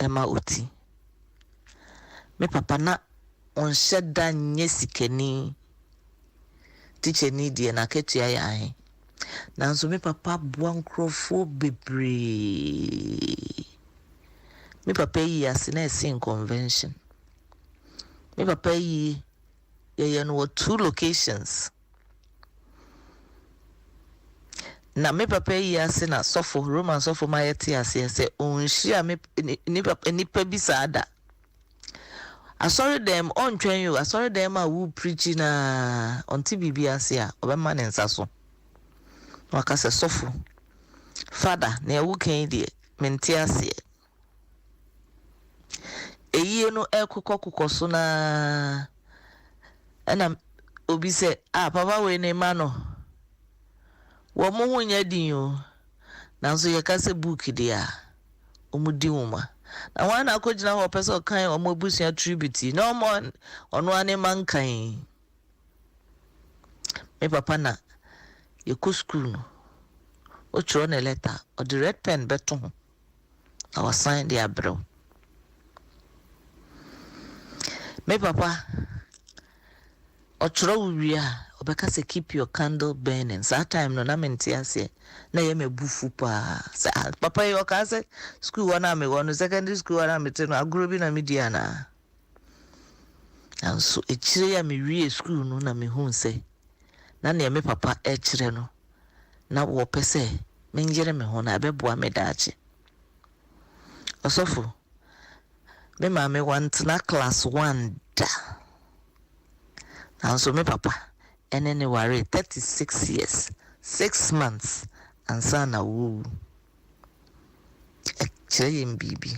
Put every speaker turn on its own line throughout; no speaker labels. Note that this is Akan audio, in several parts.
ema oti me papa na on sheda nye sikani teacher ni die na ketua ya ahe nanso me papa boa nkrofo bebre me papa yi asena sin convention me papa yi ye no 2 locations na me papa yi asena sofo roman sofo mayeti ase se onhia me ni pa bi saada asori dem on twen you asori dem a wu preaching na onti bibi ase a obema ne nsaso waka se sofo father na ewu kan die menti ase eyi no ekokokoko so na ana obi se papa we ne ma no wo mo hunya din o nanso ye ka se book dia omudi uma na wana akogina ho pese kan o mo busia tribute no mo ono ane mankan me papa na ye ko school no o chro na letter o the red pen beto ho I was sign the abro me papa o chro wia obeka se keep your candle burning that time no na menti ase na ye mebufu pa papa yo ka se school wana me wono secondary school wana me te no agro bi na media na so echire ya me wie school no na me hu se na ne me papa echire no na wo pese me njere me ho na beboa me daache osofo me ma me want na class 1 da na so me papa enene ware 36 years 6 months and sana wu cheye mbibi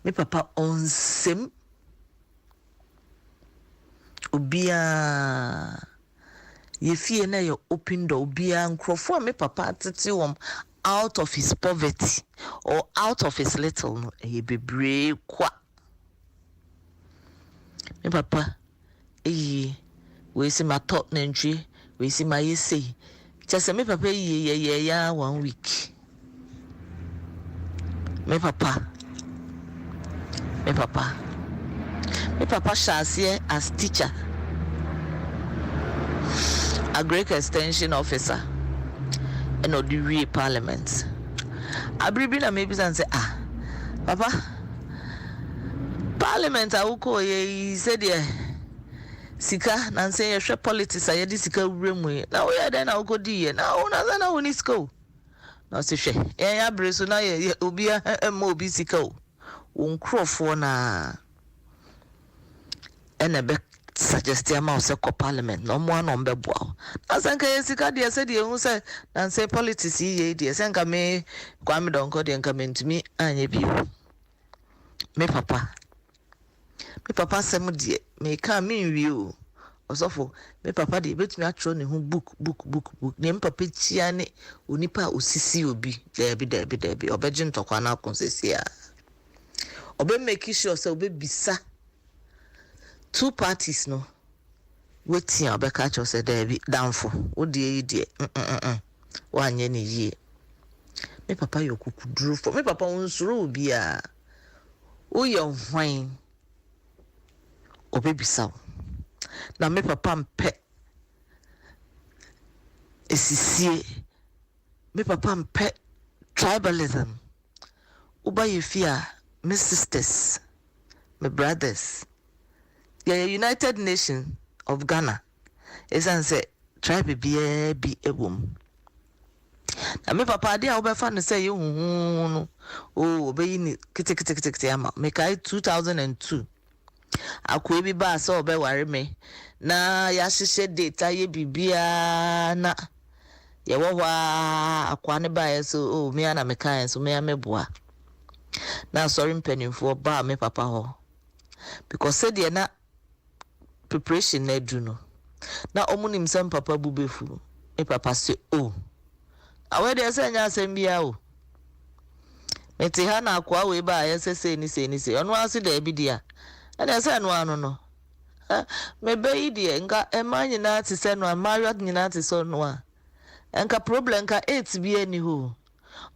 me papa onsem obia ye fie na ye open door obia nkrofo me papa tete wom out of his poverty or out of his little no e bebre kwa me papa we see my top nentry we see my say just me papa ya 1 week me papa shall as teacher a great extension officer and the parliament abribi na maybe say papa parliament awuko ye said sika na nse ye hwe politics aye di sika wuremu na wo ye den na wo kodi ye na wo na na wo ni sika na se hwe ya breso na ye obi ma obi sika o nkrofo na ene be suggest ya ma o se ko parliament no mo ano mbeboa na sanka ye sika de se de hu se na nse politics ye de sanka me kwame donko de nka mentimi anye bi me papa sem de me ka me wi o osofo me papa de betumi atro ne ho book ne me papa chia ne onipa osisi obi debi obeje ntokwa na akonsesi a obe make sure say obe bisa 2 parties no wetin obe ka cho say debi danfo wo de yi wa anye ne yie me papa yokukuduro fo me papa wonsuro obi a wo ye hwan obebisa na me papa mpe esisie me papa mpe tribalism uba yefia my sisters my brothers the United Nation of Ghana esanse tribe bi ebom na me papa dia obefa no say you no obeyi ni kete ama me kai 2002 akwa bi ba so obe ware me na ya hihye data ye bibia na ye wo hwa akwa ne ba ye so me ana me kan so me ameboa na sorry mpanimfo ba me papa ho because said ye na preparation na du no na omunim sem papa bubefu me papa say awe de se nya asem bia o meti ha na akwa we ba ye se ni ono ase da bi dia ana se no ano no mebe yi de nka emanyi na ati se no married nyina ati so no a enka problem ka 8 bi ani ho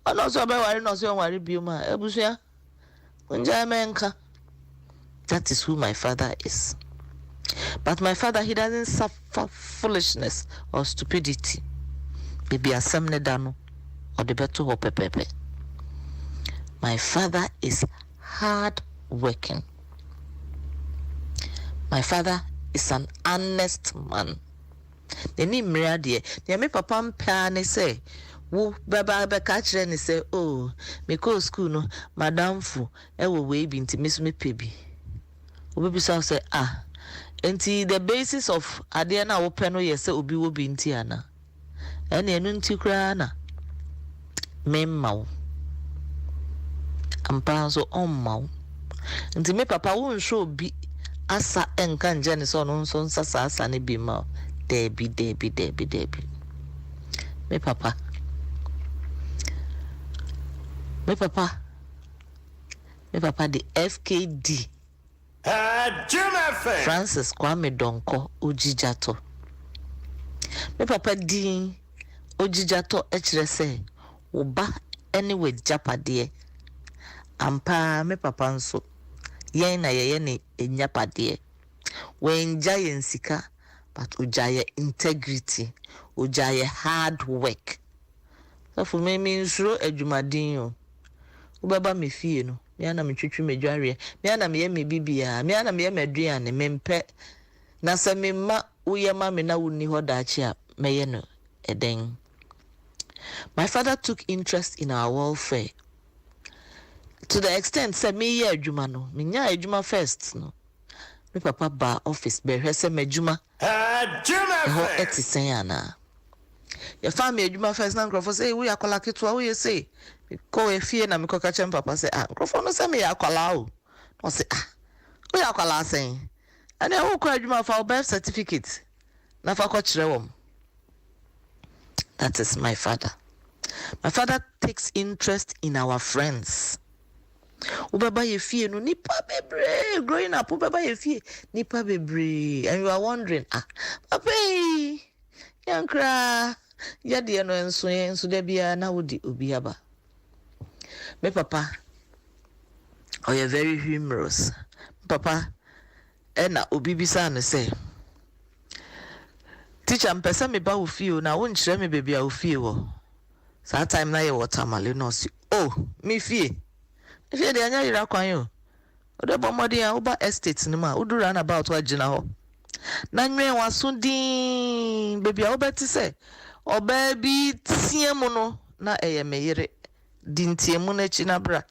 ono so be ware no so ware bi ma ebusua Unjamenka. That is who my father is. But my father, he doesn't suffer foolishness or stupidity. Maybe a semne dano or the better or pepepe. My father is hard working. My father is an honest man. The name Mirade, the me papa mpane say, wo baba catch and say, oh, me go school no, madam fu, ewo we binti miss me pebi. Obi so say, ah, enti the basis of ade na wo pe no ye say obi wo binti ana. Ene enu nti kra na. Memma wo. Ampa so omma wo. Nti me papa won show bi asa enka nje ne so no nso nsasa asa ne bi ma. Debbie. Me papa, the FKD. Francis Kwame Donko Ojijato. Me papa din Ojijato echere say oba anyway japade. Ampa me papa nso yen na ye ne enyapade. When giant sika but ujaye integrity, ujaye hard work. So for me means ro adwumadin yo. Ubaba me fie no, me ana me twetwe medware, me ana me ye me bibia, me ana me ye meduane mempe. Na se me ma uye ma me na woni ho daachi a me ye no eden. My father took interest in our welfare to the extent say me ye adwuma no, me nya adwuma first no. Me papa ba office be hwese majuma ho etisen ana your family adwuma first na nkrofo say we akola keto we say ko efie na me ko ka chem papa say ah nkrofo no say me akola o no say ah we akola say and e wo ko adwuma for birth certificate na fa ko kire wom. That is my father. My father takes interest in our friends. Ubaba ye fie no nipa bebre growing up ubaba ye fie nipa bebre and you are wondering papa yankra yade no enso de bia na wodi obi aba. Me papa you very humorous. Papa na obi bisa no say teacher mpesa me ba wo fie na wo nkyere me baby a wo fie wo sa time na ye watermelon no si oh me fie. If you dey anya yira kwan yo. Ode bomodi a uba estate ni ma udu run about wa gina ho. Na nwen waso din baby a obeti say oba bi tiemu no na eye meyere din tiemu na chi na bra.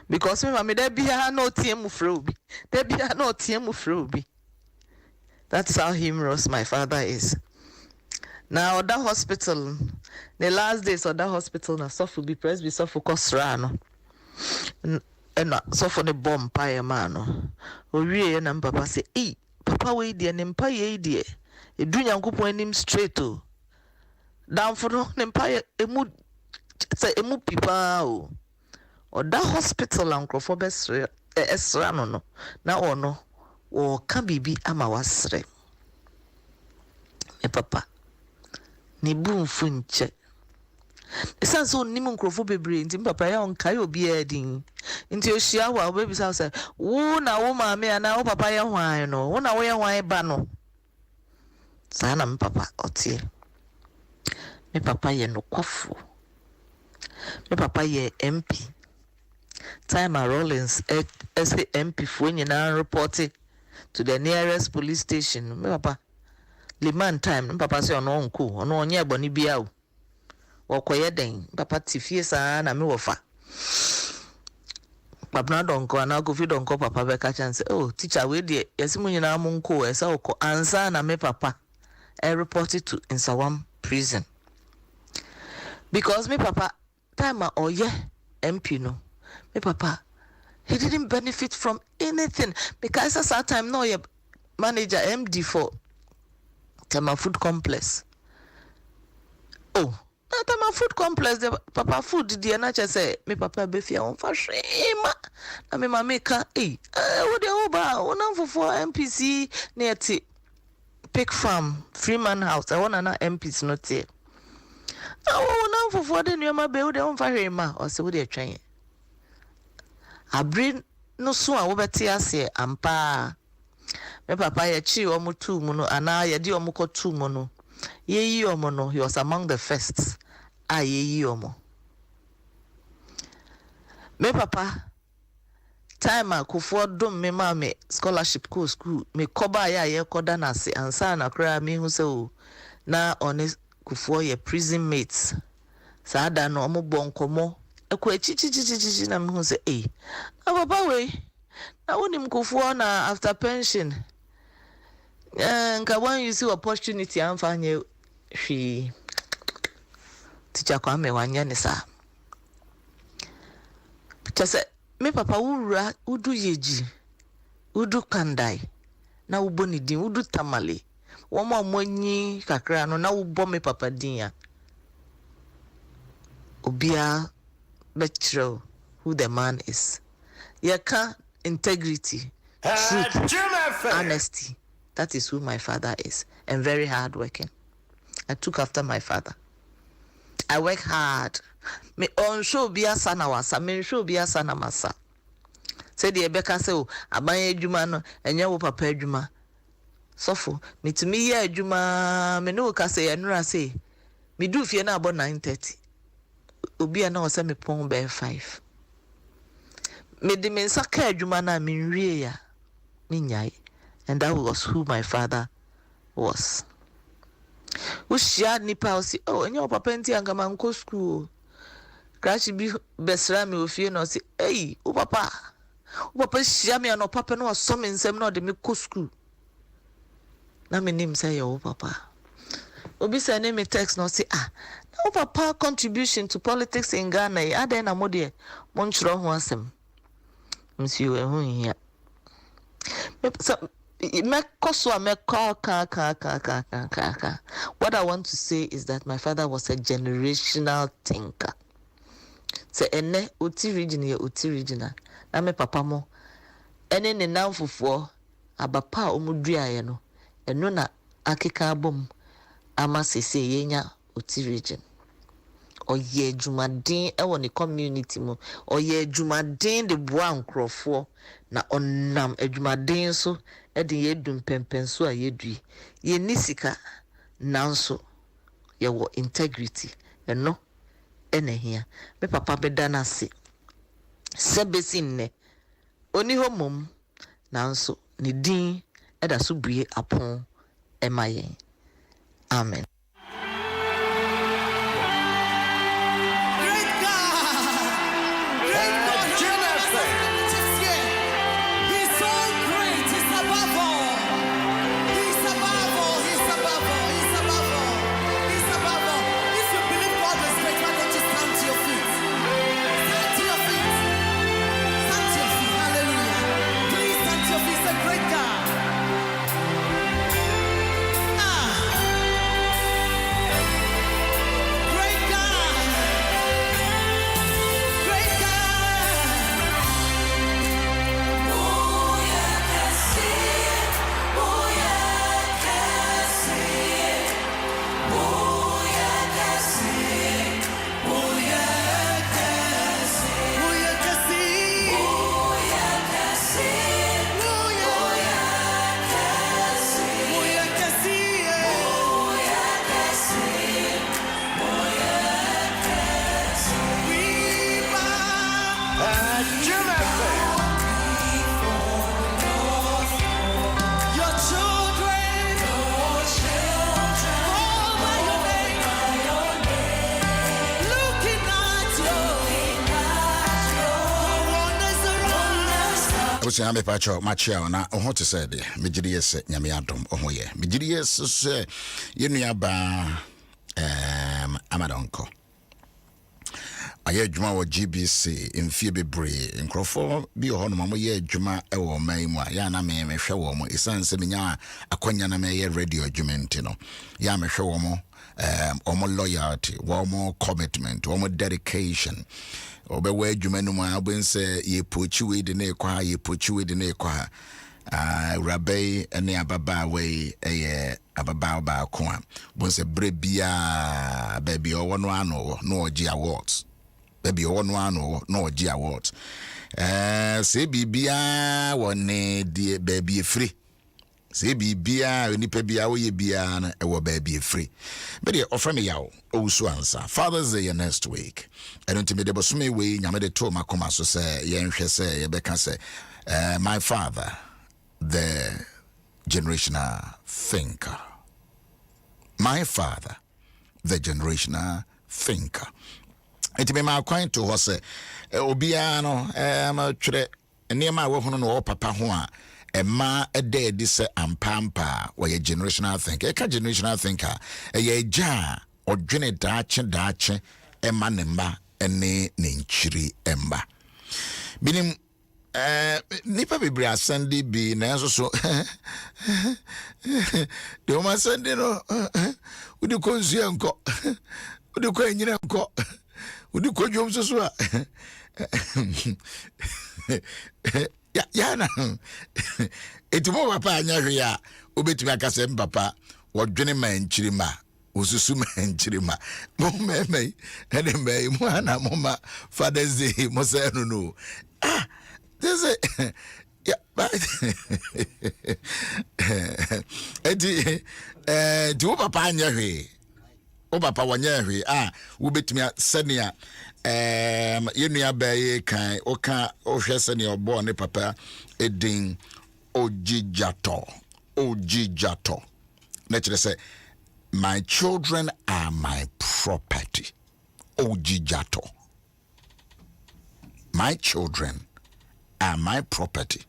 Because me mama dey bia na otiemu frɛ obi. Dey bia na otiemu frɛ obi. That's how humorous my father is. Now that hospital, the last days of that hospital na so be press be so kosra no. And so for the bomb pie man owie na papa say papa we die ne mpa ye die edu nyankopon anim straight o down for no ne mpa emu say emu pipa o that hospital ankrofo besre esra no na ono o ka bibi ama wasre me papa ne bu mfu nche esan so nim nkrofo bebre nti papa ya on kai obi adin nti ohia wa obebi say wo na wo maame ana wo papa ya hwan no wo na wo ya hwan ba no sa na me papa otie me papa ye no kwafo me papa ye MP time Rollins say MP fo nyina report to the nearest police station me papa liman time me papa say ono onko ono onye eboni bia o wokoye den papa tifie saa na me wofa papa donko ana go fi donko papa be ka chance oh teacher we dey yesimu nyina mu nko esa woko ansa na me papa reported to Nsawam prison because me papa time oye MP no me papa he didn't benefit from anything because at that time no manager MD for Tema Food Complex. Oh Tema Food Complex the papa food the na say me papa be fia on fa hwema na me mama ka wo de oba wona fofo MPC na yeti Pig Farm Freeman House I want na MPs not here wona fofo de nyoma be wo de on fa hwema o se wo de atwan abri no so a wobɛte ase ampa me papa ye chi omo tu mu no ana ye di omo ko tu mu no ye yi omo no he was among the first ye yi omo me papa time akufo dom me ma me scholarship course school me koba ya ye koda na se ansa na kra me hu se o na one kufo ye prison mates sa da no omo bonkomo ekwa chichichichichi na me hu se na papa we na wonim kufo na after pension nka one you see opportunity amfa nye hwi teacher kwa me wanya ne sa chese me papa wura udu yeji udu kandai na ubo ni din udu tamale womo amonyi kakra no na ubo me papa din ya obia betro who the man is yaka integrity truth, honesty. That is who my father is, and very hardworking. I took after my father. I work hard. Me on show be a sana wasa, me show be a sana masa. Say the Ebeka say, abanye juma no, enye wo papa juma. Sofo, me to me ye juma, me no ka say enura say, me do fie na about 9:30. Obi na wasa me pon be 5. Me de me nsaka juma na me nwie ya, me nyai. And that was who my father was. Ushia nipa osi, enye papa nti anga manko school. Crash bi besra me ofie no si, o papa shia me no papa no so me nsem no de me ko school. Na me nim say o papa. Obi say na me text no si, na papa contribution to politics in Ghana ade na mo de mo nchro ho asem. Msi we hu hia. What I want to say is that my father was a generational thinker. Say ene uti regional. Na me papa mo ene ne nanfofo abapa omudua ye no eno na akeka abom ama sese yenya uti region. Oye jumadin ewo ni community mo oye jumadin de boa nkrofo na onnam adwumadin so e de yedum pempen so a yedui ye nisika nanso ye wo integrity eno ene hia me papa beda na se sebesin ne oni homom nanso ne din eda so bue apon emayen amen.
Obusia me pacho machia na oho te say de megiri yese nyame adom oho ye megiri yese se yenua ba amadonko aye adwuma wo GBC mfie bebre nkrofo bi ho no mamo ye adwuma e wo man mu ya na me hwe wo mo isanse menya akonya na me ye radio adwuma ntino ya me hwe wo mo omo loyalty wo mo commitment wo mo dedication obewe adwuma no mu abense ye pochi we de na ekwa ye pochi we de na ekwa rabai ene ababa we ababa ba ko a bonse brebia baby owo no ano no oji awards baby owo no ano no oji awards Say bibia wone die baby free. Say bibia nipa bia wo ye bia na e wo baby free. But the offer me Yaw Owusu-Ansah. Father's Day next week. I don't me de bosume we nyame de to makoma so say ye nhwe say ye beka say my father, the generational thinker. My father, the generational thinker. It be my acquaint to us obiano twere niema wo hono no papa ho a ma ede di se ampampa we generational thinker. E ka generational thinker ye ja odwene daache ema ne mba ene ne nchiri emba. Binim nipa bebre asande bi na so de o ma sande no udi konsu enko udi ko enyina enko udi ko dwom so a ya na etimo papa anya hwe a obetumi akase papa wodwene man chirima osusu man chirima mo meme ene me mo ana mo ma Father's Day mo say no this is yeah but do papa anya hwe o papa wanya hwe wo betumi senia yenua baye kan o ka o hwe senia obo ne papa edin ojijato na kire say my children are my property. Ojijato. My children are my property.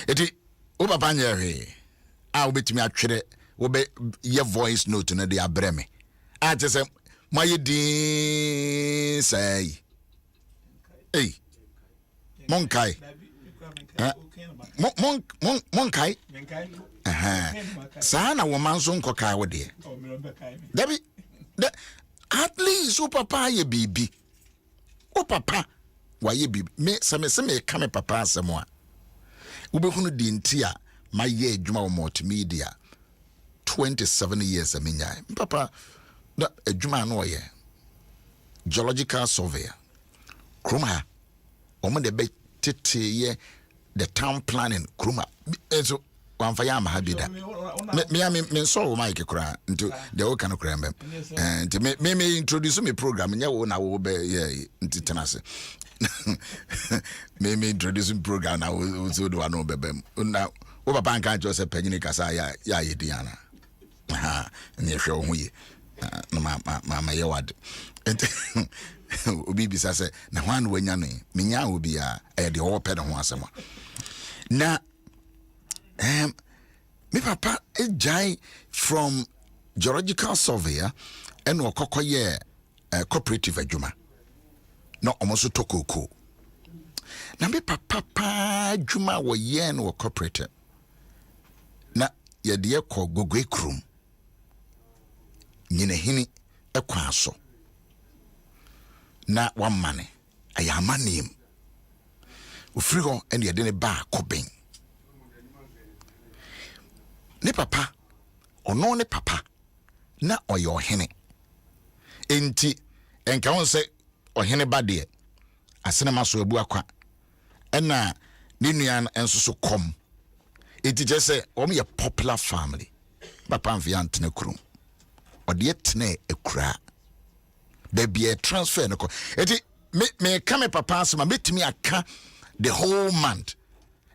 Eti o papa nya hwe a obetumi atwere wo be ye voice note na de abreme a te se moye din say monkai monkai sa na wo manso nkokai wo de dabi at least o papa ye bibi o papa wa ye bibi me se kame papa asemo a wo be hunu di ntia ma ye adwuma wo multimedia 27 years amenya papa da adwuma no ye geological surveyor kroma omo de be tete ye the town planning kroma so wan fa ya ma habida me so wo mic kra nto de wo kan kra mbem nti me introduce me program nya wo na wo be ye nti tenase me introduce program na wo so do no bebem na wo papa nka jo se panyini kasa ya yediana ne hwe ho ye na ma ye wad obi bisa se na hwan wanya no menya obi a e de wo pe de ho asema na me papa ejai from geological surveyor and okokoye cooperative adwuma no omoso tokoko na me papa adwuma wo ye no cooperative na ye de ekọ gogwe krum nyine hini ekwa so na wamane ayamanim ofiri ho ene ye de ne ba koben ne papa ono ne papa na oye ohene enti enka won se ohene ba de asene maso abu akwa ena ne nua enso so kom enti je se om ye popular family papa mfia ntene krum ode etene ekura da bia transfer no ko enti me ka me papa asema metimi aka the whole month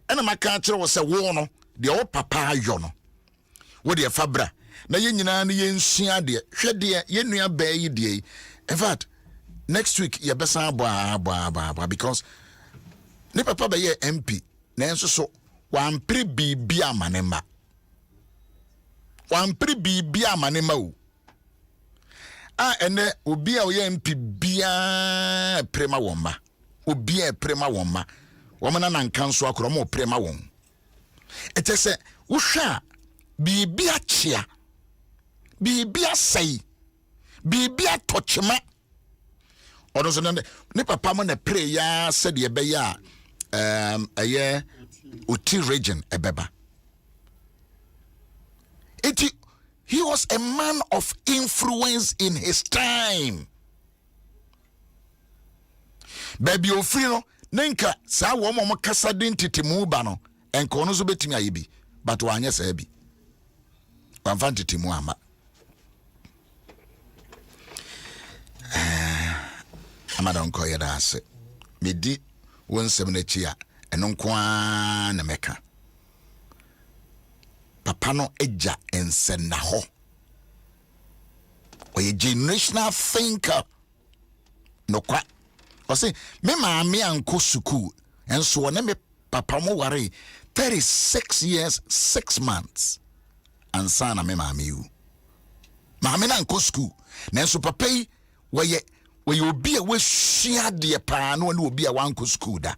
ena maka kire wo se wo no de o papa ayo no wo de fabra na ye nyina na ye nsua de hwe de ye nua ba yi de in fact next week ye besa ba because ne papa ba ye MP na enso so wampre bibia amanema o ene obi a ye MP bia prema womma obi a prema womma womana na nkanso akoro mo prema wom etese wo hwa bibia chia bibia sei bibia tochema odo so ne papa mo na pray ya said ye be ya aye Uti region ebeba he was a man of influence in his time baby ofri no nenka saa wo mo kasa den titimu ba no enko no so betimi ayebi but wanye saa bi wamfa titimu ama amada nko yeda ase medi wonsem na chi a eno nko na meka papa no eja ensen na ho oye generational thinker no kwa o say me maame anko suku enso ne me papa mo ware 36 years 6 months ansa na me maame yu maame na anko suku nenso papa yi woye obi a wahia de pa no ne obi a wanko suku da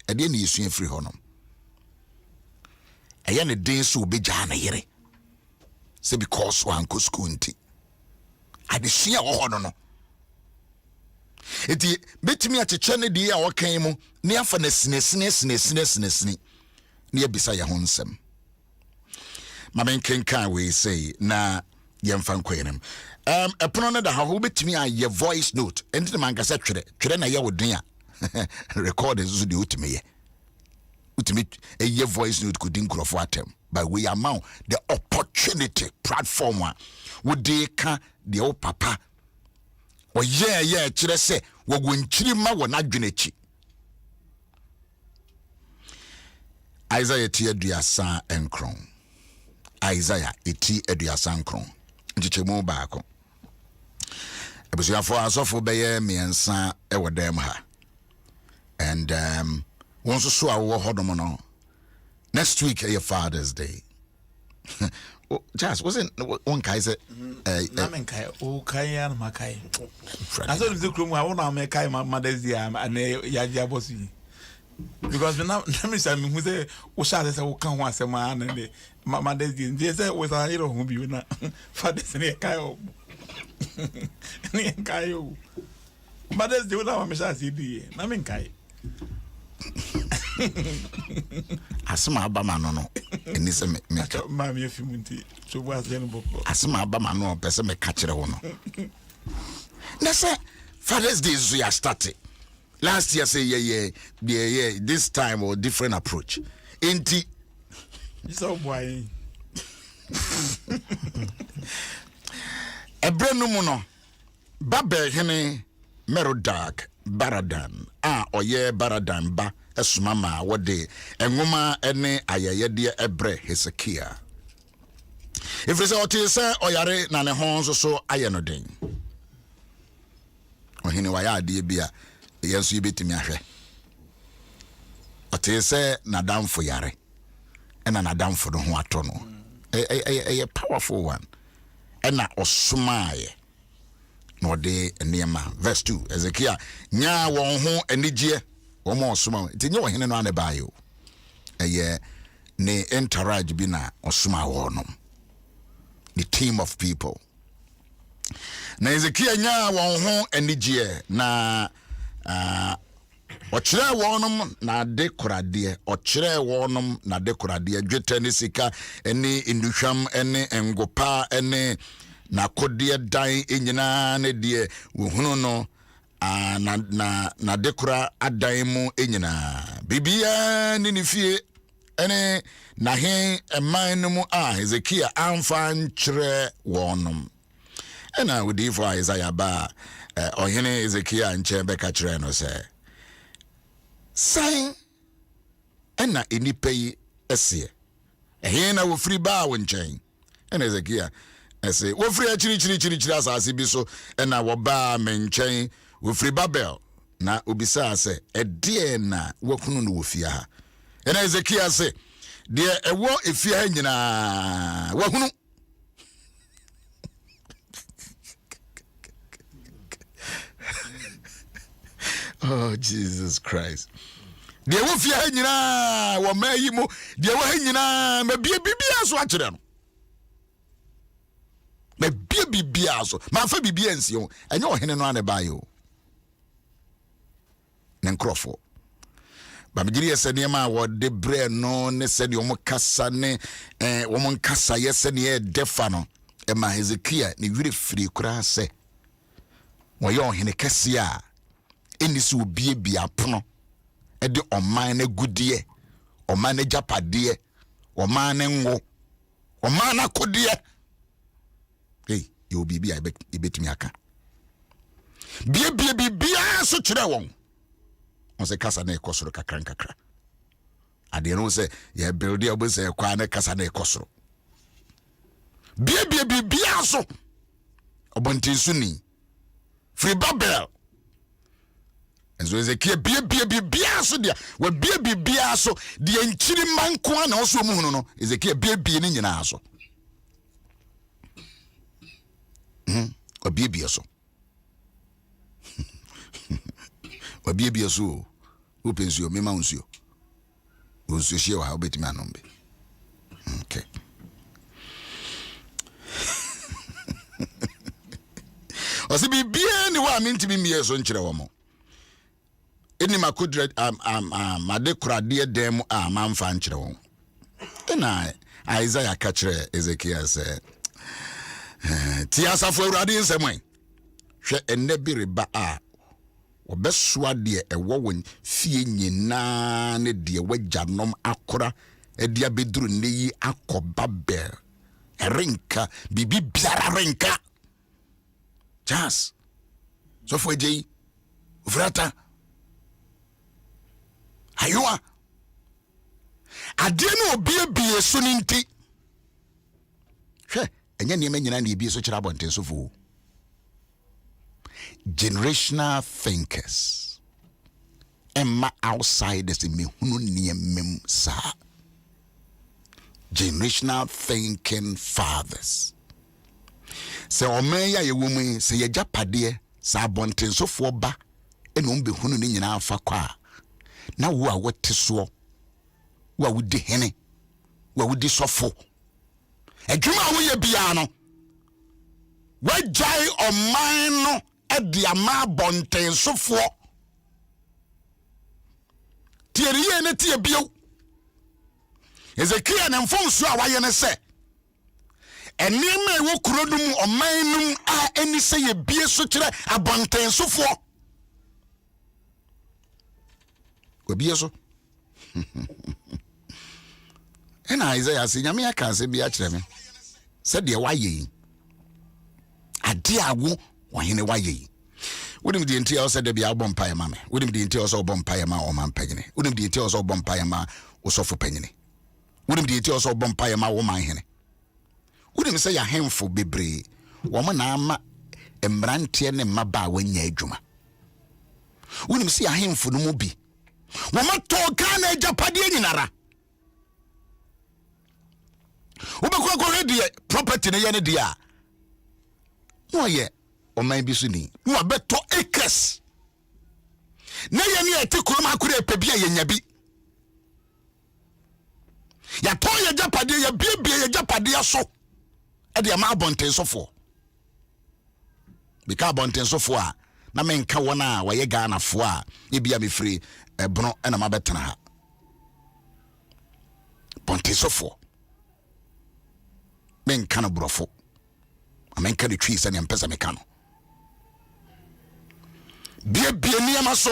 e de ne yesu afiri honom eye ne den so obegya na yere say because wanko suku nti adehia wo hono no eti betimi acheche ne de a wokan mu ne afa na sine ne ebisa ya ho nsem mabenkenkan we say na yemfa nkwayenem epono ne da ho betimi aye voice note enti man kasa twere na ye wodin a record zo de utimi ye voice note could inkrofo atem but we amount the opportunity platform one would they ka the papa o yeah kire se wo gonchiri ma wo na dwenechi Isaiah ti aduasa enkron Isaiah eti aduasa enkron nchichemu baako ebusuafo asofo beye miensa e wodem ha and wonso so awo hodom no next week your Father's Day just wasn't one guy said
namenkai o kaya na makai aso nze kromu a wona mekai Mother's Day and ya bosi because now let me say me who say o sha say o kan ho asema na ne Mother's Day je say we say hero hu bi na Father's Day kai o ni kai o Mother's Day na me sha si di na me kai
asema abama no eni se me
ma me afimunti so bo asen boko
asema abama no pese me ka kire ho no na say Father's Day is ya started last year say yeah this time or different approach enti
so boy
ebrenu mu no babel hene Merodach Baradan oye Baradan ba esumama wode enwoma ene ayayede ebre Hezekiah ifrese otise oyare na ne ho so aye no den ohene waya ade bia yenso yebetimi ahwe otise na damfo yare ena na damfo no ho ato no powerful one ena osumaye no de niema verse 2 Ezekiel nya won ho anigye wo mo osuma tinye wo hene no ane bayo ne entourage bi na osuma wo no the team of people na Ezekiel nya won ho anigye na ochire wonom na dekorade ochire wonom na dekorade dwetɛ ne sika ene induhwam ene engopa ene na kodie dan enyina ne de wohunu no na dekora adan mu enyina bibia ni fie ene na he eman no mu Hezekiah amfa nkyerɛ wonom ena wodi for Isaiah ba ohene Hezekiah nkyɛ bɛka kyerɛ no sɛ sai ena enipa yi ɛse ɛhe na wofiri ba wo nkyɛn ena Hezekiah ɛse wofiri chiri asase bi so ena woba menkyɛn wofiri Babel na obisa sɛ ɛdeɛ na wakunu no wofia ha ena Hezekiah sɛ deɛ ɛwɔ efia ha nyina wakunu oh Jesus Christ de wo fie ha nyina wo mayi mu de wo ha nyina mabie bibia so akyere no mabie bibia so ma fa bibia nsi ho enye ohene no ane bayo ne nkrofo ba migiri yesene ma wo de bre no ne se de omo kasa ne omo nkasa yesene e defa no e ma Hezekiah ne wire firi kura se wo ye ohene kase a eni se obie bia pono ede oman na gudie oman na japade oman na ngo oman na kodie hey you bibi I betimi aka bia so kire won on se kasa na ekosoro kakra ade no se ye build e obo se kwa na kasa na ekosoro bia so obontin suni free babel enzo Ezekiel bia so dia wa bia so dia nchiri manko na oso mu hunu no Ezekiel bia ni nyina so o bia so o bia so o pensio me ma unsio unsio hie wa obetimi anombe okay osi bia ni wa minti bi mie so nkyere wo mo eni makudre made kurade dem manfa nkyere wo ena Isaiah ka kire Ezekiel se ti asafo awurade nsemwen hwe enne bi reba obesoa de ewo won fie nyina ne de wagyanom akora edia beduru neyi akoba bel renka bibi biara renka jas so for jey vrata ayua ade no obiebie so ninti hwe enye ne nyina na ebie so kira bonten so fu generational thinkers emma outsiders me hunu niemem sa generational thinking fathers se omeya ye womu se ye japade sa bonten so fo ba eno mbe hunu ni nyina afa kwa na wo a wote so wo a wodi hene wo a wodi sofo adwuma wo ye bia no wajai oman no edi ama bonten sofo tieriye ne tie bio Ezekiel na mfonso a waye ne se enema ewo kurodum oman num a eni se ye bie so kire abonten sofo obie so ena Isaiah se nyame aka se bia kire me se de waye ade awo wahene waye wodim de ntia o se de bia obom pae ma me wodim de ntia o se obom pae ma o man panyine wodim de ntia o se obom pae ma osofo panyine wodim de ntia o se obom pae ma wo man hene wodim se ya hemfo bebre wo mo na ama emrante ne maba wanya adwuma wodim se ya hemfo no mu bi wo ma to ka na japade nyinara wo be kwa ready property ne ye ne dia no ye o man bi so ni no abeto acres na ye ne etikuru akure pebia ye nyabi ya to ye japade ye bibie ye japade so e de ma abonten sofo bika abonten sofo a na menka wona wa ye Ghana fo a e bia me free ebro e na mabetena ha bonten sofo menka no brofo amenka de twi se ne mpesa meka no bie niama so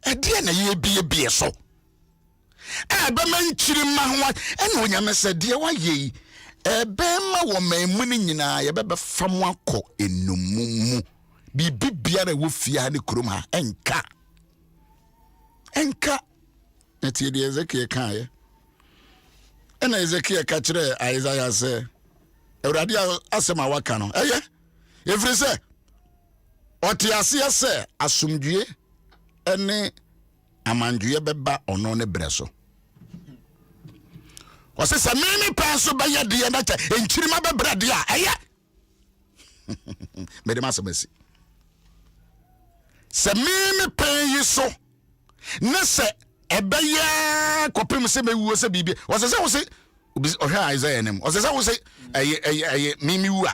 e de na ye bie so be man chiri ma ho e na onyame se de wa ye be ma wo mamu ni nyina ye be fam akọ enumumu bibia na wo fia ne kurom ha enka eti de Ezekiel kan ye ena Ezekiel ka kire Isaiah se Ewurade asema waka no eye efiri se oti ase se asomdue ene amandue beba ono ne breso wose se mimi penso ba ye de na cha enchirima bebra de a eye mede masemasi se mimi pen yi so ne se ebeye kopem se mewu se bibie wose se wose ohwa Isaiah nem wose se wose eye mimi wu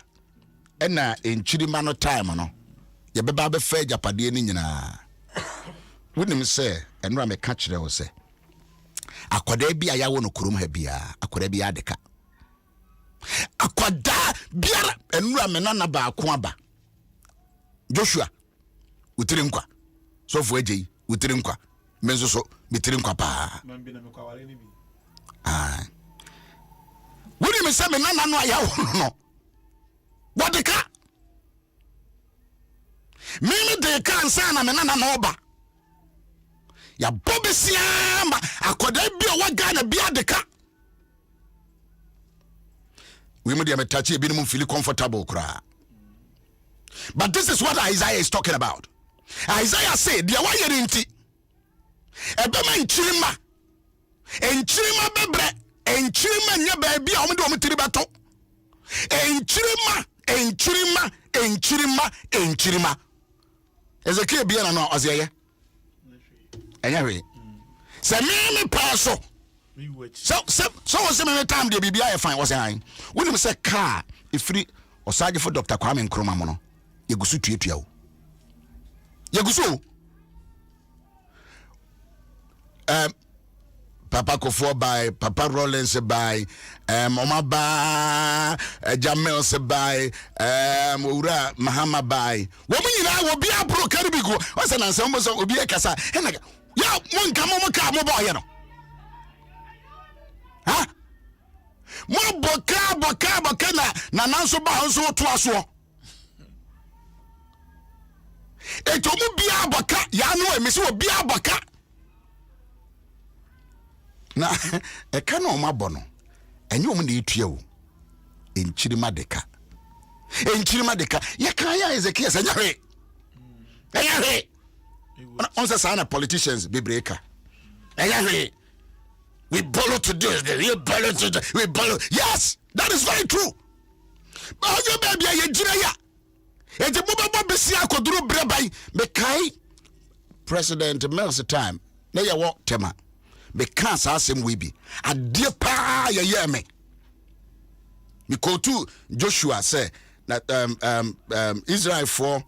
a na enchirima no time no ye beba be fa japade ni nyina wonim se enura me ka kire wo se akoda bia ya wo no kurom ha bia akoda bia adeka akoda biara enura me nana ba ako aba Joshua utiri nkwa sofo agei utiri nkwa menzo so bitirim kwa pa woni me se me nana no aya wo no wadeka me de kan sana me nana no ba ya bobesia ma akoda bi o waga na bi adeka we me dey touch e bi no feel comfortable kra. But this is what Isaiah is talking about. Isaiah said, "Dia wa yeri nti ebema enchirima bebre enchirima nya ba bia o me de o metiri beto enchirima Ezekiel bia na no ozeye enya we se me paso so was me time de bibia e fine was an when me say car ifri osaje for Dr. Kwame Nkrumah mo no yegusu tuatua o yegusu Papa Kofo by Papa Rollins by Oma ba Jamel se by Ura Mahama by wo mu nyina wo bia pro karibigo o se na nsem so obi ekasa ya mo nka mo ka mo ba ye no ha mo boka na nanso ba hanso to aso eto mu bia boka ya no emisi wo bia boka na eka na omabo no enye om na etua o enchirima deka ye kan ya Ezekiel sanya hwe on say sana politicians be breaker hwe we borrow to do we borrow. Yes, that is very true. But you baby ye jira ya e je baba besia koduru brebai me kai President Mills time na ye wo tema me kan sa asem we bi ade pa ye me to Joshua say that Israel for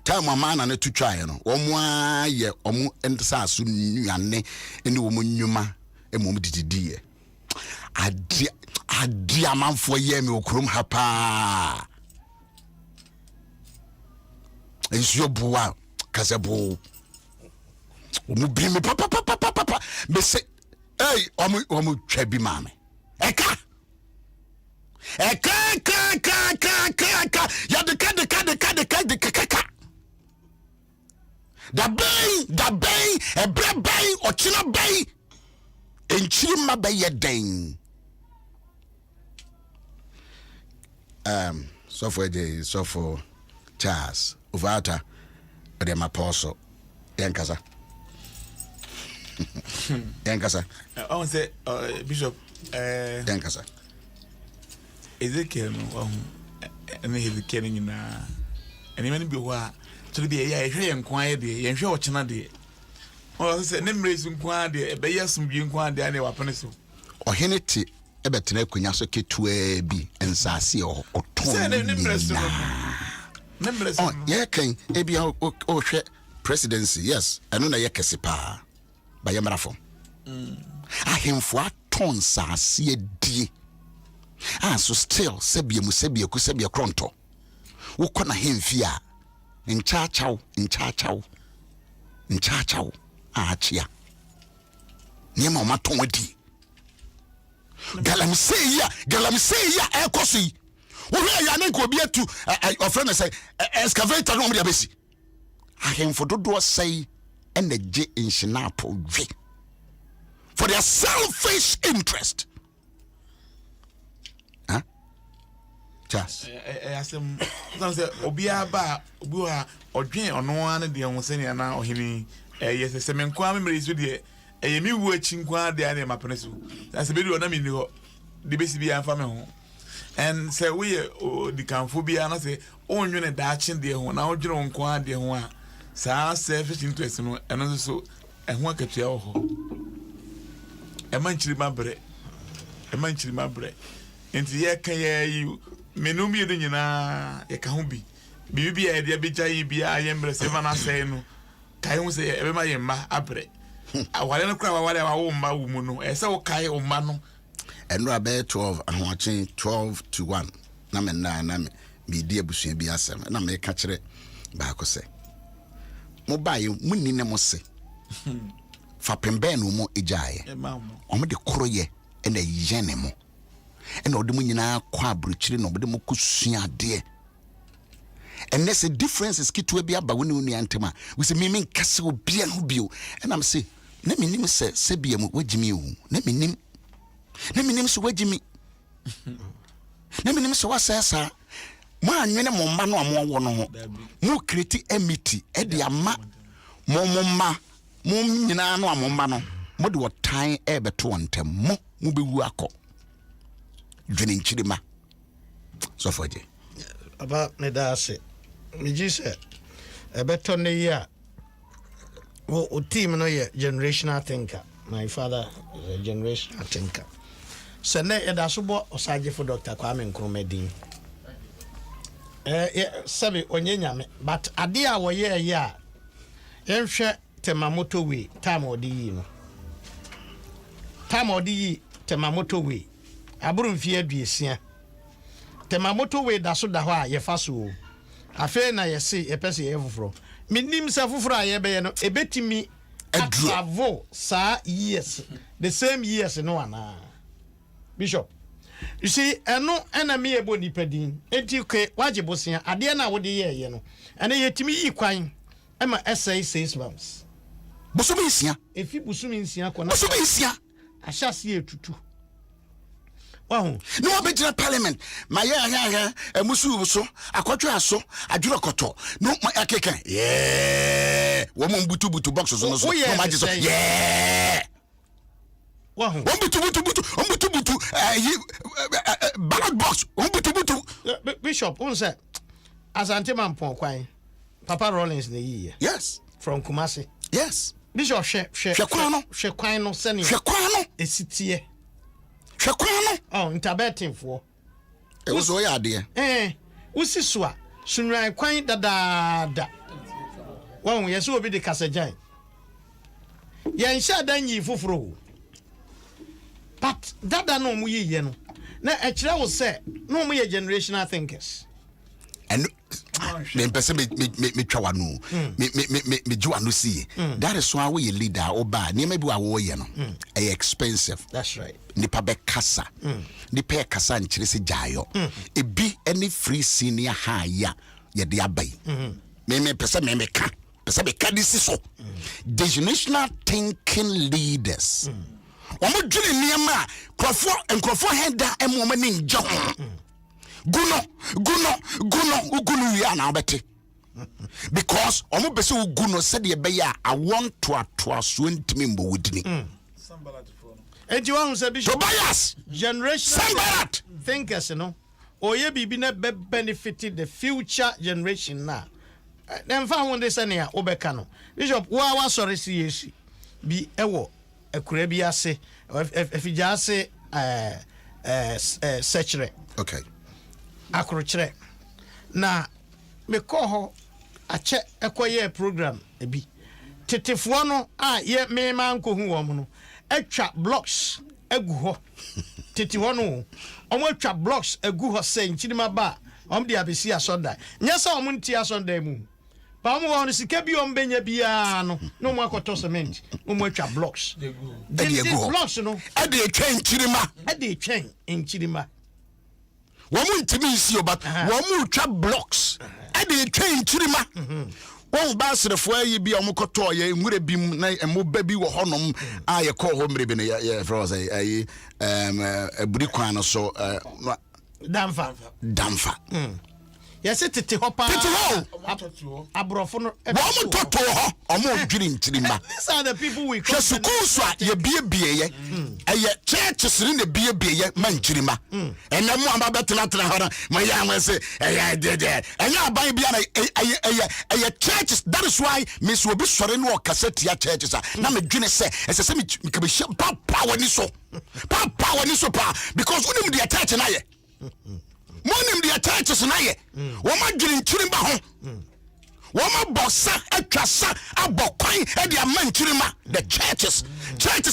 time amana na tutwae no omo aye omo entsa so nuane ene omo nnwuma emom dididie ade amanfo ye me okrom ha pa ensuo buwa kasebo omo bi me papa me say hey omo twa bi mame eka ya de ka da bay ebre bay ochina bay enchirima bay yeden so for Charles Ovata de maposo yankasa
I want to say Bishop
yankasa
Ezekiel no and Ezekiel na and even be wa to be a hwe nkwan de ye hwe ochena de o say nemre su nkwan de be yesum bi nkwan de na wapene so
ohene ti ebetena akunya so ketua bi ensase oton
say nemre su
ye kan ebi o hwe presidency yes eno na ye kese pa ba ye marafo ahemfo aton sase die so still sebie kronto wokona hemfia nchaachao achia niema maton wadi galamseya ekosi wo hwe ya nenko obi atu ofrena say excavator no mo dia besi ahemfo dodo say energy inshinapo dwe for their selfish interest. Just
asem say obia ba obuha odwen ono an de ho sene na ohini yes se men kwa memre so de mi wu achi nkwa de an ma pene so say be do na mi ni ho de besi bia fa me ho and say we di kanfo bia na say onwene da achi de ho na odwere nkwa de ho a sa selfish interest no eno so ehun akatua ho e man chirima bre enti ye kan ye menum ye de nyina ye ka ho bi bibia ye de beja yi bia ye mbre se na say no kai hu se e be ma ye ma abre awale no kra awale awo ma wu mu no e se wo kai o ma no
eno abe 12 ahoachen 12 to 1 na me na me di abusua bi asem na me ka kire ba ko se mo ba ye munni ne mo se fa pembe no mo ejaye omo de koroye ena yene mo ena ode mo nyina kwa abrochire no ode mo kusua de and there's a difference is kit we be aba woni uni antema we say me nkase obi an bio and I'm say na menim se bia mu wagimi hu na menim so wagimi na menim so wasesa mo anwene mo mma no amwo no ho mo create amity e de ama mo mma mo nyina no amomma no mo de wotan e beto ontem mo bewu akọ dwene nchirima so foje
aba me da se me ji se e beto ne ya o team no ye generational thinker. My father is a generational thinker. So ne e da so bo osaje for Dr. Kwame Nkrumah sabi onye nyame but ade a wo ye ya yenhwe tema motorway time odi yi no time odi yi tema motorway aburu mfie aduesia tema motorway da so da ho a ye fa so afi na ye se ye pese ye foforo minim se foforo a ye be ye no ebetimi adavo sa years the same years no ana Bishop, you see eno ena me ebo nipadin enti ke waje bosia ade na wo de ye no ene yetimi yi kwan ema essay 6 months
busumi nsia
efi busumi nsia kona
busumi nsia
ashasi etutu wahu
no obejina parliament maye ya emusu so akotwe aso adwuro koto no akeka wo mo butu box so no so no maji so
wahu
butu ballot box butu
Bishop unse asante mampon kwan Papa Rollins na yi
yes
from Kumasi
yes
Bishop hwe kwan no sene esitie
hwe kwan no
oh interbeting for
e wo so ya de
usi so a sunran kwan dadaada wahu yeso obi de kasajan yen sha dan yi foforo but dada no mu yi no na e kire wo se no mu ye generational thinkers
and me pese me twa no me jiwa no see that is why we leader oba niam bi wa wo ye no e expensive
that's right
nipa be kasa nipa kasa nkire se jayo ebi any free senior higher ye de abai me pese me ka pese be ka this so generational thinking leaders omo dwene niam a nkrofo henda emo mani nja guno ya na obete because omo bese guno said ye be ya I want to aso ntimi mbo wudini
enti won say Bishop
Tobias
generational thinkers no oye bibi na be benefit the future generation na dem fa won de sene a obeka no Bishop wa sorry si yesi bi ewo akura bi ase efija ase sechere
okay
akrochire na me ko ho ache ekoye program ebi tetefo no a ye me man ko hu wo no atwa blocks agu ho tetefo no omo atwa blocks agu ho se nchirima ba om de abesi asonda nyesa om nti asonda mu ba mo won sika bi om benya bia no mo akoto cement mo atwa blocks blocks no
ade atwa
nchirima
womu ntimi isi oba womu utwa blocks ade atwa nchirima won ba serefo ayi bi omukoto ye nwure bim na emo ba bi wo honom a ye ko ho mrebe ne ye froze ayi aburi kwan no so damfa
yes tete hopa abrofo no
womu toto ho omo dwiri nchirima
these are the people we call
school ye bie ye eye churches ni bie ye manchirima ena mu amba betena hora ma ya nwe eye dede enya aban bia na eye churches. That is why miss will be sore no cassette ya churches na me dwene se ese me be papa wani so pa because unim the church na ye monim the churches na ye wo ma dwene nchirima ho woma bossa atwasa abokwan e de amanchirima the churches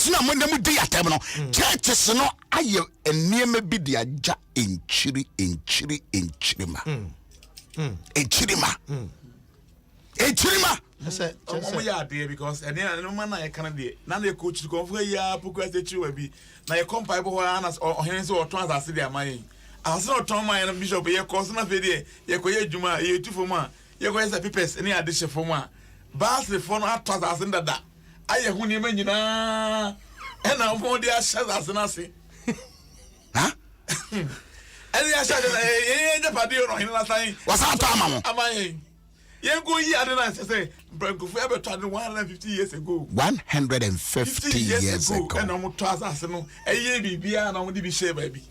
na mo dem di atem no churches no aye eniema bi de aja enchirima
Say,
yeah, dear, because and then no man I can't be. Now they coach to come for ya, because they will be. Now you come pipe or Annas or Henry or Trans are their money. I was not Tom and Bishop, your cousin of the Yakoya Juma, you two for ma, your guys are pipes, any addition for ma. Bass the phone at Trans and that. I have one you and I'm more dear shut as an assy.
Huh?
And I said, the party on last time.
What's that time?
Am I? You go here and I say, Branko forever tried 150 years ago.
150 years ago.
And I'm to us, no, a year be and I want to be sure, baby.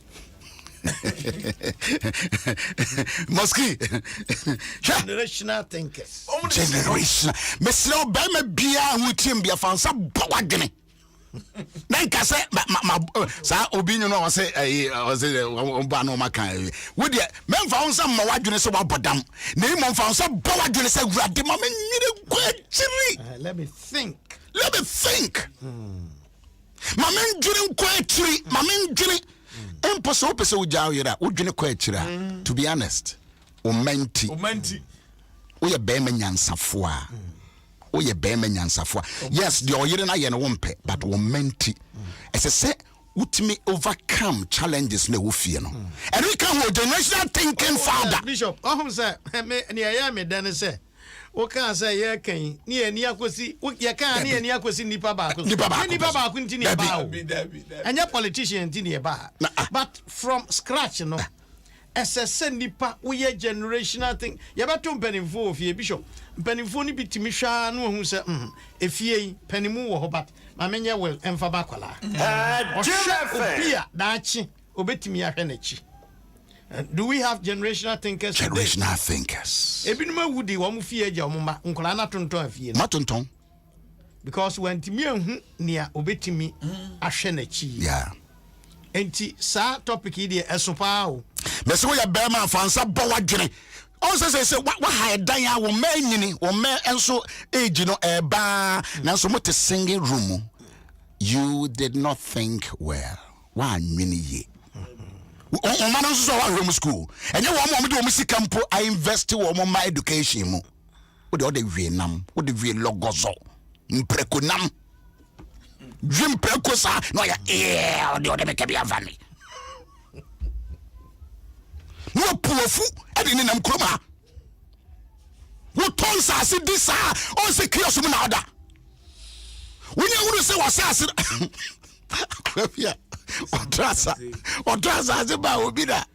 Mosque.
generational thinkers.
Generation. Mr. Obama Bia with him be a fan some bawagini. Nanka say sa obi no was say no maka we dey men found some mawadwene so wabodam na im found some bawadwene say urade ma nyire kwachiri.
Let me think
ma men dwene kwachiri ma men dwene imposo pese ujawo yira udwene kwachira. To be honest o menti o ye be manyansafo a oye bema nyansafo. Yes, the oyire na ye no wompe, but wo menti. Ese se utimi overcome challenges na wo fie no. And we can hold generational thinking father.
Bishop, say me ni aya me dan say o kan say ye kan ni ani akosi ye kan ni ani akosi nipa ba akosi. Nipa ba akosi ntini e ba o. Anya politician ntini e ba. But from scratch no. Ese nipa we generational thing. Ye beto mpanimfo ofie Bishop. Mpanimfo ni bitimi hwa no hu se efie panimu wo ho bat ma menye well emfa ba kwala. Obia daachi obetimi ahwe na chi. Do we have generational thinkers?
Generational thinkers.
Ebinuma wudi wo mu fie agya wo ma nkola na tonton afie no.
Matonton.
Because when timi ahu nia obetimi ahwe na chi.
Yeah.
Enti sa topic yi de esopa o.
Mese wo ya bema fansa bawadwene. On say what hide dan ya wo manyini wo me enso age no eba na so mote singing room. You did not think well. Wa nwini ye. O man nso so wa room school. Enye wo mo de wo sika mpo I invest wo mo my education mu. Wo de wie nam, wo de wie logozo. Mpreko nam. Dream preko sa no ya de make be avani. No powerful and in them chroma. What tons are said this are all secure some other. When you want to say what's as or trust as about will be that.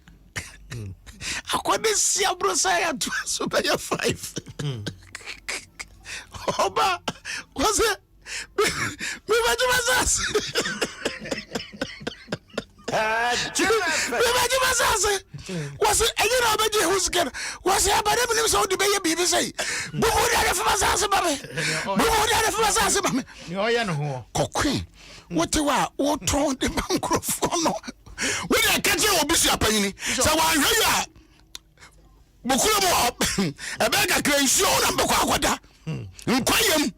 I couldn't see a brosaya to super 5. Oba was it? Was it any nobody who's good? Was it about him so the baby say? But what are the first Coquin, what you are, what told the microphone? When I catch you, Bishop Penny, so I hear Bukumo, a bag of crazy number Quaquata, Quayam.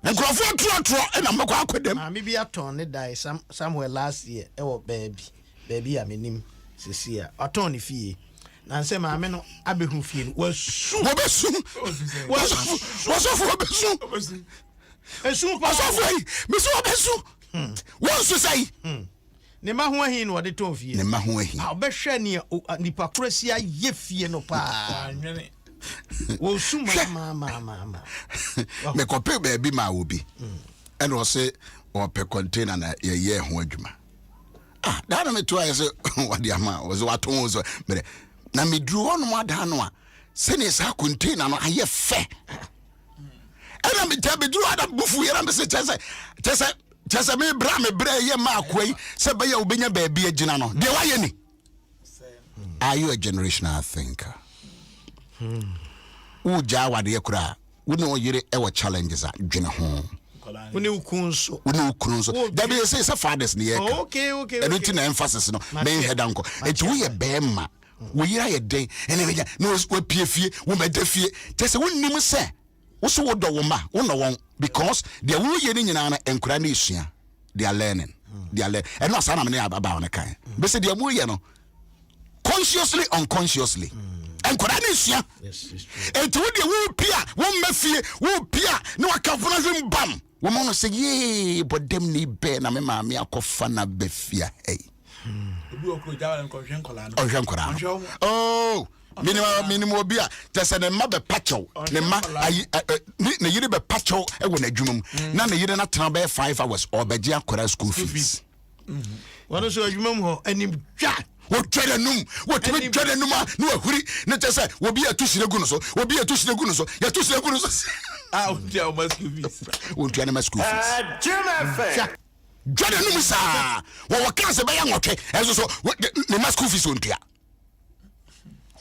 And Crawford trot and I'm not with them.
Maybe I turned it die somewhere last year. Oh, baby, I mean him, Cecilia, or Tony Fee. And say, my men, I be who feel was soon. Was What's to say? Nemahuahin what they told you.
Nemahuahin.
I'll be shania Nipacresia yefie no pa. Well, soon, mama.
Me compare baby ma ubi. And was say or per container na ye hojuma. Ah, that me twice what the ama was what was but na me drew on more than one. Send us a container no aye fe. And I me tell me drew other bufu here and say just me bra me bra ye ma kwai say be ye obenya baby agina no. De wa ye ni. Are you a generational thinker? Uja wade kura wone oyire e wa challenges a dwene ho
wone ukunso
that be say fathers ne yeka
okay
and it na emphasis no me head anko it we be ma we yira ye den ene be no we pie fie we meda fie tese wonnim se wo so wo do wo ma wo no won because they wo ye ni nyina na enkura na esua they are learning and no sana me na aba on kan be say they mo ye no consciously unconsciously ankora ne sua enti wo de wo pia wo mafie wo pia ne wakafuna hwem bam wo mo no say ye bodem ni be na me maame akofa na befia hey
obi okro jawa nko hwen kola no
hwen kola oh minimum obi a tese ne ma be pacho ne ma ne yire be pacho e wo na adwumam na ne yire na tena be 5 hours or be dia akora school fees
wano so adwumam ho anim twa
wo twere num wo timi twere num na wahuri ne tese obi a tusire gu no so obi a tusire gu no so ya tusire gu no so
ah untia o school fees
untia na school fees twere num sa wo class be ya ngotwe enso so ne ma school fees untia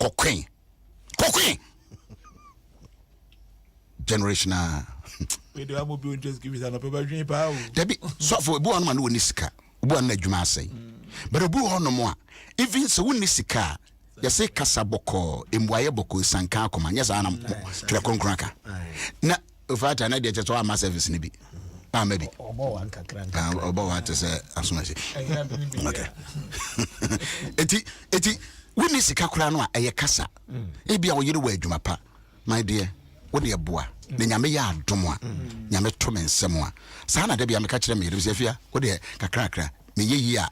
Coquin. Generational.
We do have mobile just give it an paper dream power.
Debbie, so for one man who nisika, one Najuma say. But a boo on no more. Even so, when nisika, you say Casaboko, Imwayaboko, Sanka, Command, yes, I'm Trakon Cracker. Now, if I turn it to our massive snippy. Maybe.
Or what
to say, as soon as okay. Eti. Woni sika kura no a kasa ebia wo yire wa adwuma pa my dear wo de boa na nyame ya adom a nyame to me nsem a saa na da bia me ka kire me yire sefia wo de kakrakra me yeyi a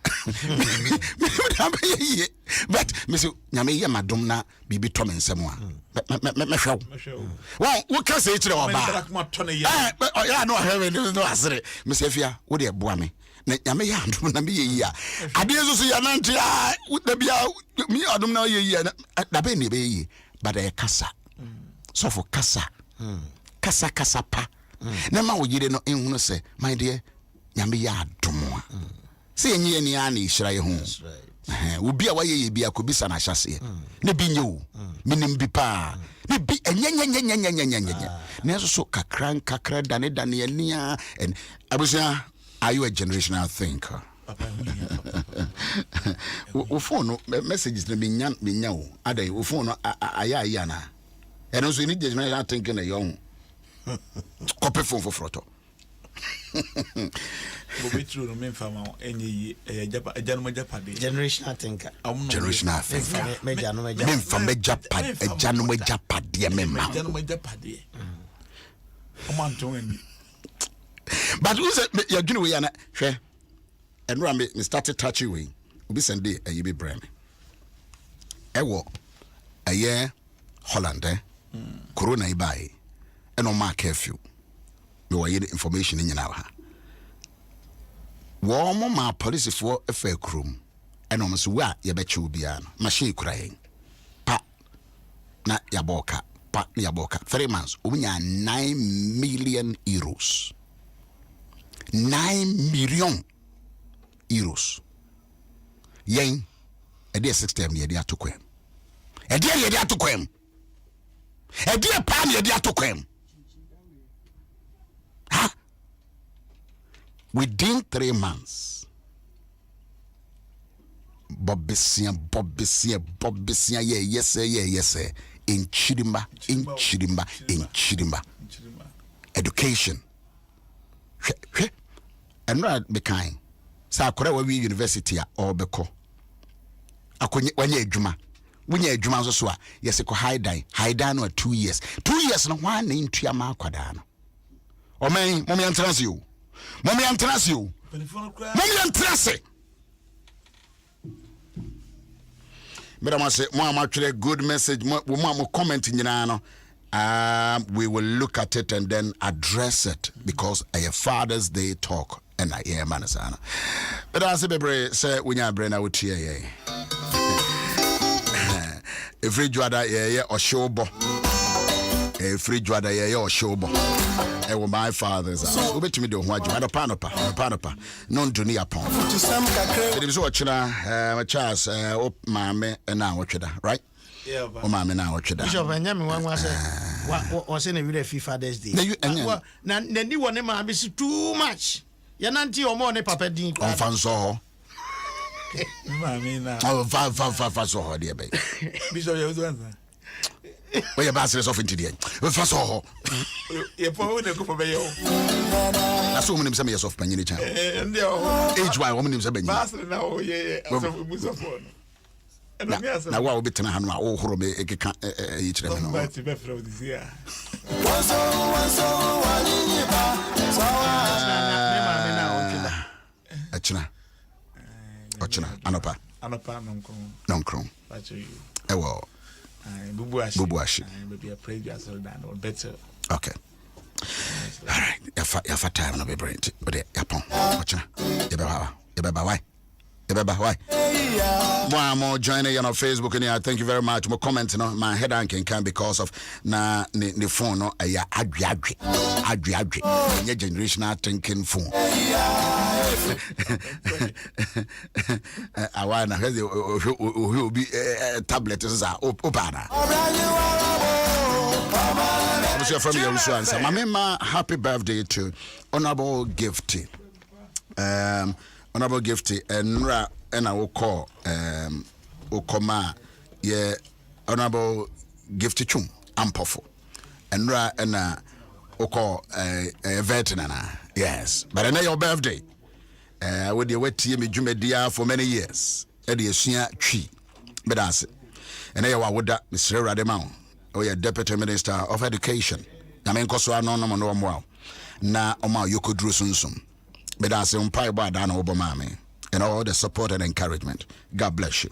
me da be yeyi but me so nyame ya madom na bibi to me nsem a me hwew wo ka se kire wo ba ya no heaven no asere me sefia wo de boa me na nyame ya adom na me yeyi a ade so ya nante a da bia mi adom na yeyi da be ne be yeyi but e kasa so for kasa kasa pa na ma wo yire no ehunu se my dear nyame ya adom a se enye ni a na ihira ye hu wo bia wa yeyi bia ko bisa na hyase ne bi nye wo minim bi pa ne bi enye na so kakra dane ania and abusia. Are you a generational thinker? Wo phone messages na binya wo adai wo phone aya na e no so ni generational thinking na yo copy phone for froto
bo betru no me fama enyi ejanuma japade
generational thinker
generational thinker me fama japade ejanuma japade me ma
ejanuma japade o man to eni.
But who said you're doing we are share and ram me started touching we be send day a be brand ewo a year Holland corona ibai and on my curfew me were information in our warm my police for a fair room and almost where you bet you be an machine crying pa na yaboka 3 months we 9 million euros 9 million euros. Yen, a dear 6 time, ye dear to quem. A dear ye dear to quem. A dear palm ye dear to quem. Huh? Within 3 months, Bobbisia, yes, sir. In Chidimba. Education. And not be kind. Sa kora we university or beko. Akonye wanye adwuma. Wanye adwuma so so a yes ko high down no 2 years. 2 years no wan na ntua ma kwada no. O men mommy antrase you. Mommy antrase. Madam I say mo amatwere good message mo comment nyina no. We will look at it and then address it because a Father's Day talk and I hear manasana. But I say bebre say when you brain out here every juada ye or showbo every juada ye or showbo my father's so bet me do what you panopa non to near pon it is what my chance mame and now what right. O ma me na otweda
Bishop anyame wanwa say wa say na we Father's Day na ni wone ma be too much ya nanti o mo ne papa din
on fan so ho
ma me na
o fa so ho de be
Bishop Yaw Owusu-Ansah
we ya ba serious of into there fa so ho
ye po we ne ko be yo
na so munim say me yourself panyini chan
ndi o
age why womunim say banyi
ba na o ye so muso fo
na wa obetena ha no a wo horo me ekeka yi kire me no
Somebody be from this year.
Achina anopa nonkron ewo bubu ashi
maybe a praise you as well than or better.
okay all right yafa time no be brain but yapon ochina why more joining you on Facebook and I thank you very much. More commenting on my head and can because of na the phone no aya adwi your generational thinking phone. I want to be tablet is opana. Bishop Yaw Owusu-Ansah. Mama, happy birthday to Honorable Gifty. Honorable Gifty and I will call Okoma ye Honorable Gifty Chum Ampofo and Oko veteran. Yes, but I know your birthday. With your wet me Jumedia for many years. Eddie Sia Tree. But that's it. And I would that Mr. Rademau, or your Deputy Minister of Education. I mean, Kosoa no more. Na Oma Yoko Drew Sunsum. But that's on Pai Badana Obama and all the support and encouragement. God bless you.